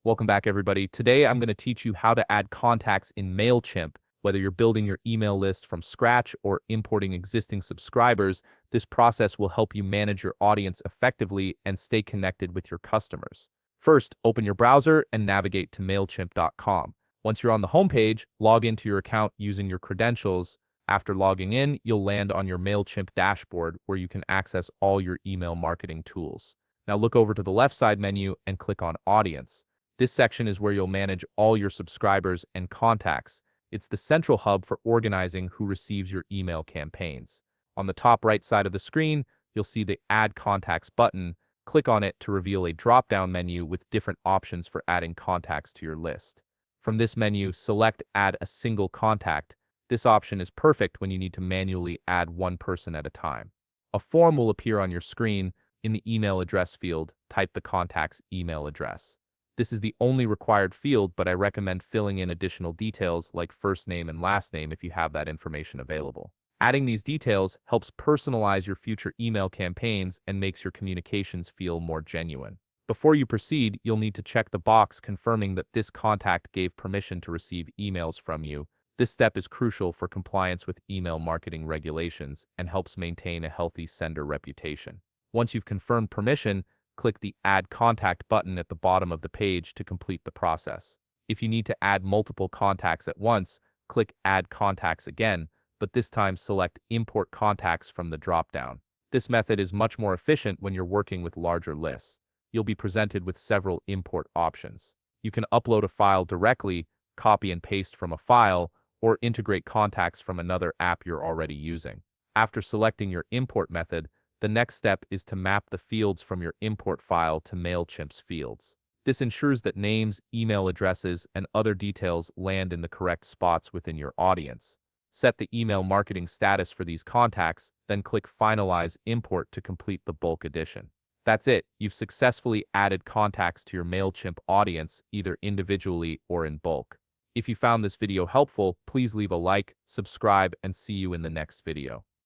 Welcome back, everybody. Today, I'm going to teach you how to add contacts in Mailchimp. Whether you're building your email list from scratch or importing existing subscribers, this process will help you manage your audience effectively and stay connected with your customers. First, open your browser and navigate to Mailchimp.com. Once you're on the homepage, log into your account using your credentials. After logging in, you'll land on your Mailchimp dashboard where you can access all your email marketing tools. Now look over to the left side menu and click on Audience. This section is where you'll manage all your subscribers and contacts. It's the central hub for organizing who receives your email campaigns. On the top right side of the screen, you'll see the Add Contacts button. Click on it to reveal a drop-down menu with different options for adding contacts to your list. From this menu, select Add a Single Contact. This option is perfect when you need to manually add one person at a time. A form will appear on your screen. In the email address field, type the contact's email address. This is the only required field, but I recommend filling in additional details like first name and last name if you have that information available. Adding these details helps personalize your future email campaigns and makes your communications feel more genuine. Before you proceed, you'll need to check the box confirming that this contact gave permission to receive emails from you. This step is crucial for compliance with email marketing regulations and helps maintain a healthy sender reputation. Once you've confirmed permission, click the Add Contact button at the bottom of the page to complete the process. If you need to add multiple contacts at once, click Add Contacts again, but this time select Import Contacts from the drop-down. This method is much more efficient when you're working with larger lists. You'll be presented with several import options. You can upload a file directly, copy and paste from a file, or integrate contacts from another app you're already using. After selecting your import method, the next step is to map the fields from your import file to Mailchimp's fields. This ensures that names, email addresses, and other details land in the correct spots within your audience. Set the email marketing status for these contacts, then click Finalize Import to complete the bulk addition. That's it. You've successfully added contacts to your Mailchimp audience, either individually or in bulk. If you found this video helpful, please leave a like, subscribe, and see you in the next video.